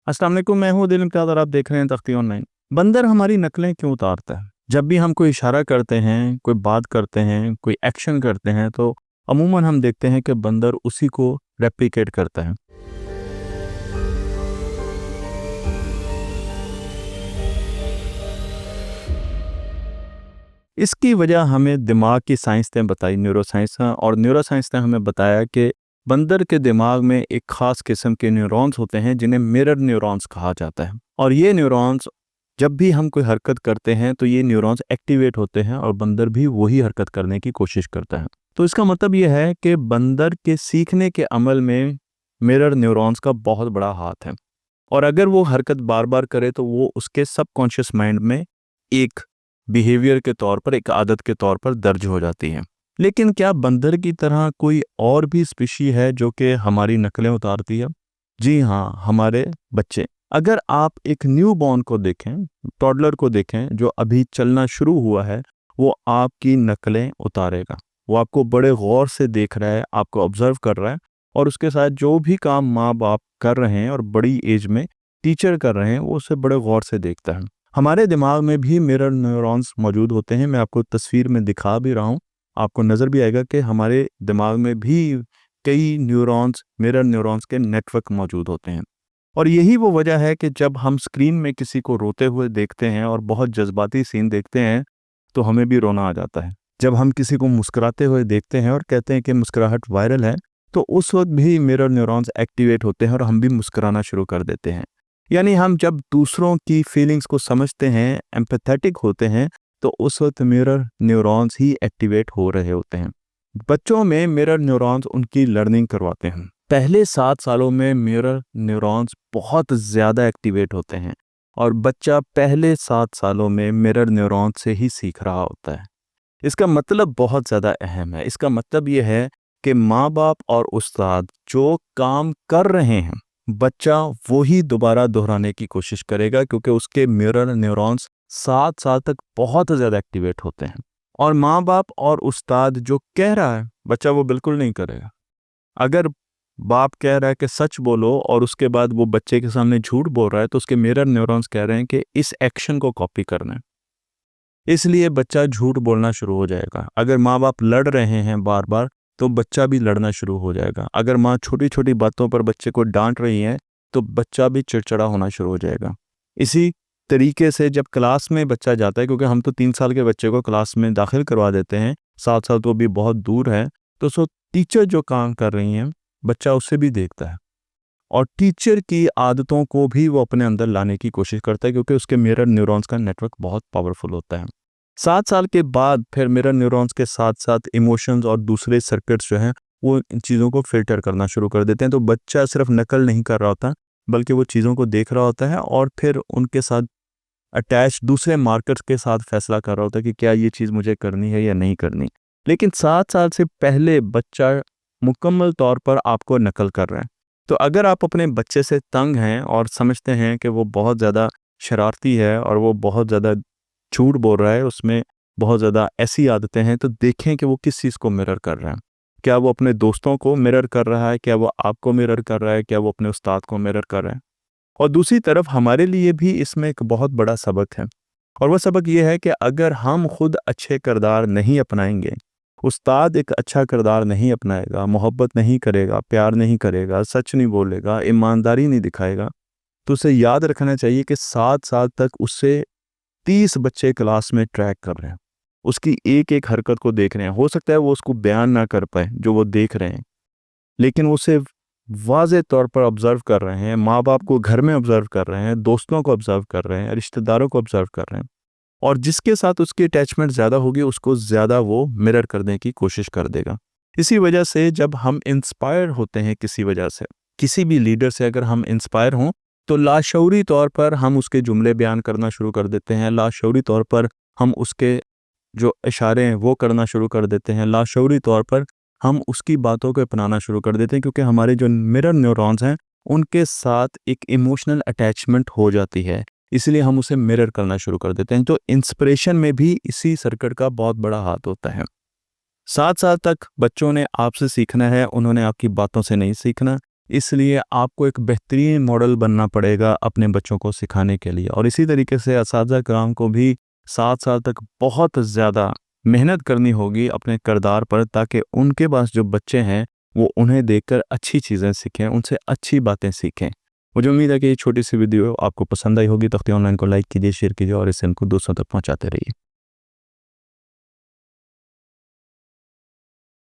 अस्सलाम वालेकुम, मैं हूँ दिल इम्तियाज़ और आप देख रहे हैं तख्ती ऑनलाइन। बंदर हमारी नकलें क्यों उतारता है? जब भी हम कोई इशारा करते हैं, कोई बात करते हैं, कोई एक्शन करते हैं तो अमूमन हम देखते हैं कि बंदर उसी को रेप्लिकेट करता है। इसकी वजह हमें दिमाग की साइंस ने बताई, न्यूरोसाइंस ने, और न्यूरोसाइंस ने हमें बताया कि बंदर के दिमाग में एक ख़ास किस्म के न्यूरॉन्स होते हैं जिन्हें मिरर न्यूरॉन्स कहा जाता है। और ये न्यूरॉन्स जब भी हम कोई हरकत करते हैं तो ये न्यूरॉन्स एक्टिवेट होते हैं और बंदर भी वही हरकत करने की कोशिश करता है। तो इसका मतलब ये है कि बंदर के सीखने के अमल में मिरर न्यूरॉन्स का बहुत बड़ा हाथ है। और अगर वो हरकत बार बार करे तो वो उसके सबकॉन्शियस माइंड में एक बिहेवियर के तौर पर, एक आदत के तौर पर दर्ज हो जाती है। लेकिन क्या बंदर की तरह कोई और भी स्पीशी है जो कि हमारी नकलें उतारती है? जी हाँ, हमारे बच्चे। अगर आप एक न्यू बॉर्न को देखें, टॉडलर को देखें जो अभी चलना शुरू हुआ है, वो आपकी नकलें उतारेगा। वो आपको बड़े गौर से देख रहा है, आपको ऑब्जर्व कर रहा है, और उसके साथ जो भी काम माँ बाप कर रहे हैं और बड़ी एज में टीचर कर रहे हैं, वो उसे बड़े गौर से देखता है। हमारे दिमाग में भी मिरर न्यूरॉन्स मौजूद होते हैं। मैं आपको तस्वीर में दिखा भी रहा हूँ, आपको नज़र भी आएगा कि हमारे दिमाग में भी कई न्यूरॉन्स, मिरर न्यूरॉन्स के नेटवर्क मौजूद होते हैं। और यही वो वजह है कि जब हम स्क्रीन में किसी को रोते हुए देखते हैं और बहुत जज्बाती सीन देखते हैं तो हमें भी रोना आ जाता है। जब हम किसी को मुस्कुराते हुए देखते हैं और कहते हैं कि मुस्कुराहट वायरल है, तो उस वक्त भी मिरर न्यूरॉन्स एक्टिवेट होते हैं और हम भी मुस्कुराना शुरू कर देते हैं। यानी हम जब दूसरों की फीलिंग्स को समझते हैं, एम्पैथेटिक होते हैं, तो उस वक्त मिरर न्यूरॉन्स ही एक्टिवेट हो रहे होते हैं। बच्चों में मिरर न्यूरॉन्स उनकी लर्निंग करवाते हैं। पहले 7 सालों में मिरर न्यूरॉन्स बहुत ज़्यादा एक्टिवेट होते हैं और बच्चा पहले 7 सालों में मिरर न्यूरॉन्स से ही सीख रहा होता है। इसका मतलब बहुत ज़्यादा अहम है। इसका मतलब ये है कि माँ-बाप और उस्ताद जो काम कर रहे हैं, बच्चा वही दोबारा दोहराने की कोशिश करेगा क्योंकि उसके मिरर न्यूरॉन्स 7 साल तक बहुत ज़्यादा एक्टिवेट होते हैं। और माँ-बाप और उस्ताद जो कह रहा है, बच्चा वो बिल्कुल नहीं करेगा। अगर बाप कह रहा है कि सच बोलो और उसके बाद वो बच्चे के सामने झूठ बोल रहा है, तो उसके मिरर न्यूरॉन्स कह रहे हैं कि इस एक्शन को कॉपी करना है। इसलिए बच्चा झूठ बोलना शुरू हो जाएगा। अगर माँ-बाप लड़ रहे हैं बार-बार, तो बच्चा भी लड़ना शुरू हो जाएगा। अगर माँ छोटी-छोटी बातों पर बच्चे को डाँट रही है, तो बच्चा भी चिड़चिड़ा होना शुरू हो जाएगा। इसी तरीके से जब क्लास में बच्चा जाता है, क्योंकि हम तो 3 साल के बच्चे को क्लास में दाखिल करवा देते हैं, 7 साल तो अभी बहुत दूर है, तो टीचर जो काम कर रही हैं, बच्चा उससे भी देखता है। और टीचर की आदतों को भी वो अपने अंदर लाने की कोशिश करता है क्योंकि उसके मिरर न्यूरॉन्स का नेटवर्क बहुत पावरफुल होता है। 7 साल के बाद फिर मिरर न्यूरॉन्स के साथ-साथ इमोशंस और दूसरे सर्किट्स जो हैं, वो इन चीज़ों को फ़िल्टर करना शुरू कर देते हैं। तो बच्चा सिर्फ़ नकल नहीं कर रहा होता, बल्कि वो चीज़ों को देख रहा होता है और फिर उनके साथ अटैच दूसरे मार्कर्स के साथ फ़ैसला कर रहा होता है कि क्या ये चीज़ मुझे करनी है या नहीं करनी। लेकिन 7 साल से पहले बच्चा मुकम्मल तौर पर आपको नकल कर रहा है। तो अगर आप अपने बच्चे से तंग हैं और समझते हैं कि वो बहुत ज़्यादा शरारती है और वो बहुत ज़्यादा झूठ बोल रहा है, उसमें बहुत ज़्यादा ऐसी आदतें हैं, तो देखें कि वो किस चीज़ को मिरर कर रहा है। क्या वो अपने दोस्तों को मिरर कर रहा है? क्या वो आपको मिरर कर रहा है? क्या वो अपने उस्ताद को मिरर कर रहा है? और दूसरी तरफ हमारे लिए भी इसमें एक बहुत बड़ा सबक है, और वह सबक ये है कि अगर हम खुद अच्छे किरदार नहीं अपनाएंगे, उस्ताद एक अच्छा किरदार नहीं अपनाएगा, मोहब्बत नहीं करेगा, प्यार नहीं करेगा, सच नहीं बोलेगा, ईमानदारी नहीं दिखाएगा, तो उसे याद रखना चाहिए कि 7 साल तक उससे 30 बच्चे क्लास में ट्रैक कर रहे हैं, उसकी एक-एक हरकत को देख रहे हैं। हो सकता है वो उसको बयान ना कर पाए जो वो देख रहे हैं, लेकिन वो उसे वाज़े तौर पर ऑब्ज़र्व कर रहे हैं, माँ-बाप को घर में ऑब्ज़र्व कर रहे हैं, दोस्तों को ऑब्ज़र्व कर रहे हैं, रिश्तेदारों को ऑब्ज़र्व कर रहे हैं। और जिसके साथ उसकी अटैचमेंट ज़्यादा होगी, उसको ज़्यादा वो मिरर करने की कोशिश कर देगा। इसी वजह से जब हम इंस्पायर होते हैं किसी वजह से, किसी भी लीडर से अगर हम इंस्पायर हों, तो लाशऊरी तौर पर हम उसके जुमले बयान करना शुरू कर देते हैं, लाशऊरी तौर पर हम उसके जो इशारे हैं वो करना शुरू कर देते हैं, लाशऊरी तौर पर हम उसकी बातों को अपनाना शुरू कर देते हैं, क्योंकि हमारे जो मिरर न्यूरॉन्स हैं, उनके साथ एक इमोशनल अटैचमेंट हो जाती है। इसलिए हम उसे मिरर करना शुरू कर देते हैं। तो इंस्पिरेशन में भी इसी सर्किट का बहुत बड़ा हाथ होता है। 7 साल तक बच्चों ने आपसे सीखना है, उन्होंने आपकी बातों से नहीं सीखना। इसलिए आपको एक बेहतरीन मॉडल बनना पड़ेगा अपने बच्चों को सिखाने के लिए। और इसी तरीके से असातिज़ा कराम को भी 7 साल तक बहुत ज़्यादा मेहनत करनी होगी अपने किरदार पर, ताकि उनके पास जो बच्चे हैं वो उन्हें देखकर अच्छी चीज़ें सीखें, उनसे अच्छी बातें सीखें। मुझे उम्मीद है कि ये छोटी सी वीडियो आपको पसंद आई होगी। तख्ती ऑनलाइन को लाइक कीजिए, शेयर कीजिए और इसे इनको दूसरों तक पहुँचाते रहिए।